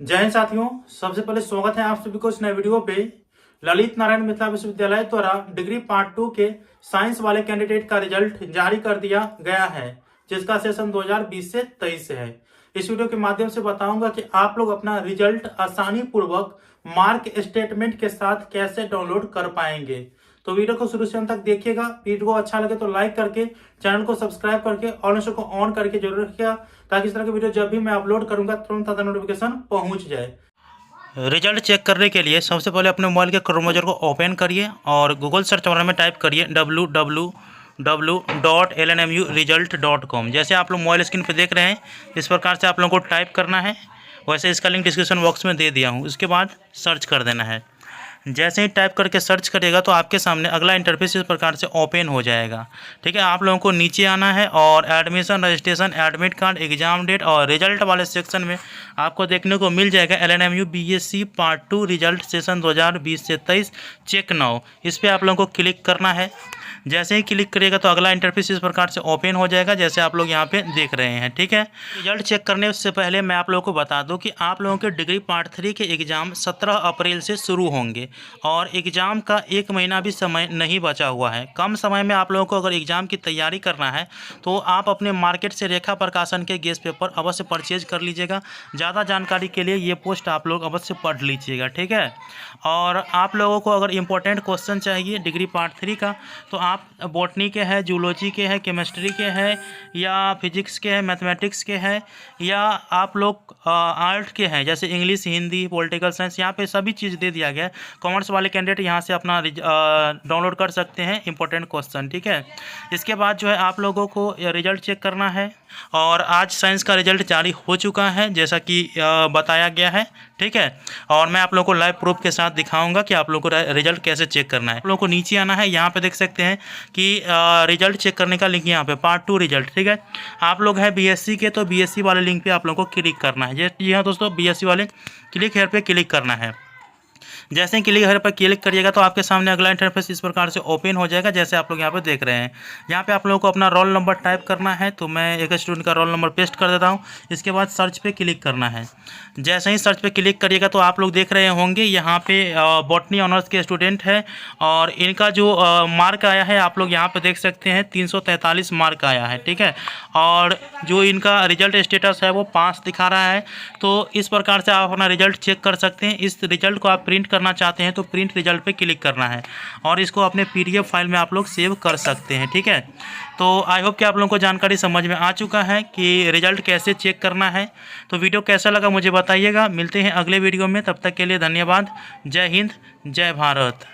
जय हिंद साथियों। सबसे पहले स्वागत है आप सभी को इस नए वीडियो पे। ललित नारायण मिथिला विश्वविद्यालय द्वारा डिग्री पार्ट 2 के साइंस वाले कैंडिडेट का रिजल्ट जारी कर दिया गया है, जिसका सेशन 2020 से 23 है। इस वीडियो के माध्यम से बताऊंगा कि आप लोग अपना रिजल्ट आसानी पूर्वक मार्क स्टेटमेंट के साथ कैसे डाउनलोड कर पाएंगे। तो वीडियो को शुरू से अंत तक देखिएगा। वीडियो को अच्छा लगे तो लाइक करके चैनल को सब्सक्राइब करके और नोटिफिकेशन को ऑन करके जरूर रखिएगा, ताकि इस तरह की वीडियो जब भी मैं अपलोड करूंगा तुरंत आता नोटिफिकेशन पहुंच जाए। रिजल्ट चेक करने के लिए सबसे पहले अपने मोबाइल के क्रोम ब्राउज़र को ओपन करिए और गूगल सर्च बार में टाइप करिए www.lnmuresult.com। जैसे आप लोग मोबाइल स्क्रीन पर देख रहे हैं, इस प्रकार से आप लोगों को टाइप करना है। वैसे इसका लिंक डिस्क्रिप्शन बॉक्स में दे दिया हूँ। उसके बाद सर्च कर देना है। जैसे ही टाइप करके सर्च करिएगा तो आपके सामने अगला इंटरफेस इस प्रकार से ओपन हो जाएगा। ठीक है, आप लोगों को नीचे आना है और admission, registration, admit card, exam date और रिजल्ट वाले सेक्शन में आपको देखने को मिल जाएगा LNMU BSc part 2 result session 2020 से 23 चेक नाउ। इस पर आप लोगों को क्लिक करना है। जैसे ही क्लिक करिएगा तो अगला इंटरफेस इस प्रकार से ओपन हो जाएगा, जैसे आप लोग यहाँ पे देख रहे हैं। ठीक है, रिजल्ट चेक करने से पहले मैं आप लोगों को बता दूं कि आप लोगों के डिग्री पार्ट 3 के एग्ज़ाम 17 अप्रैल से शुरू होंगे और एग्ज़ाम का 1 महीना भी समय नहीं बचा हुआ है। कम समय में आप लोगों को अगर एग्ज़ाम की तैयारी करना है तो आप अपने मार्केट से रेखा प्रकाशन के गेस्ट पेपर अवश्य परचेज कर लीजिएगा। ज़्यादा जानकारी के लिए ये पोस्ट आप लोग अवश्य पढ़ लीजिएगा। ठीक है, और आप लोगों को अगर इम्पोर्टेंट क्वेश्चन चाहिए डिग्री पार्ट 3 का, तो आप बॉटनी के हैं, जूलॉजी के हैं, केमिस्ट्री के हैं या फिजिक्स के हैं, मैथमेटिक्स के हैं या आप लोग आर्ट के हैं, जैसे इंग्लिश, हिंदी, पॉलिटिकल साइंस, यहाँ पे सभी चीज़ दे दिया गया है। कॉमर्स वाले कैंडिडेट यहाँ से अपना डाउनलोड कर सकते हैं इंपॉर्टेंट क्वेश्चन। ठीक है, इसके बाद जो है आप लोगों को रिजल्ट चेक करना है और आज साइंस का रिजल्ट जारी हो चुका है, जैसा कि बताया गया है। ठीक है, और मैं आप लोगों को लाइव प्रूफ के साथ दिखाऊंगा कि आप लोगों को रिजल्ट कैसे चेक करना है। आप लोगों को नीचे आना है, यहाँ पे देख सकते हैं कि रिजल्ट चेक करने का लिंक यहाँ पे पार्ट 2 रिजल्ट। ठीक है, आप लोग हैं BSc के तो BSc वाले लिंक पे आप लोगों को क्लिक करना है। जी हाँ दोस्तों, BSc वाले क्लिक हेयर पे क्लिक करना है। जैसे ही क्लिक हेयर पर क्लिक करिएगा तो आपके सामने अगला इंटरफेस इस प्रकार से ओपन हो जाएगा, जैसे आप लोग यहाँ पे देख रहे हैं। यहाँ पे आप लोगों को अपना रोल नंबर टाइप करना है, तो मैं एक स्टूडेंट का रोल नंबर पेस्ट कर देता हूँ। इसके बाद सर्च पे क्लिक करना है। जैसे ही सर्च पे क्लिक करिएगा तो आप लोग देख रहे होंगे यहाँ पे बॉटनी ऑनर्स के स्टूडेंट है और इनका जो मार्क आया है आप लोग यहाँ पे देख सकते हैं 343 मार्क आया है। ठीक है, और जो इनका रिजल्ट स्टेटस है वो 5 दिखा रहा है। तो इस प्रकार से आप अपना रिजल्ट चेक कर सकते हैं। इस रिजल्ट को आप प्रिंट करना चाहते हैं तो प्रिंट रिजल्ट पे क्लिक करना है और इसको अपने PDF फाइल में आप लोग सेव कर सकते हैं। ठीक है, तो आई होप कि आप लोगों को जानकारी समझ में आ चुका है कि रिजल्ट कैसे चेक करना है। तो वीडियो कैसा लगा मुझे बताइएगा। मिलते हैं अगले वीडियो में, तब तक के लिए धन्यवाद। जय हिंद, जय भारत।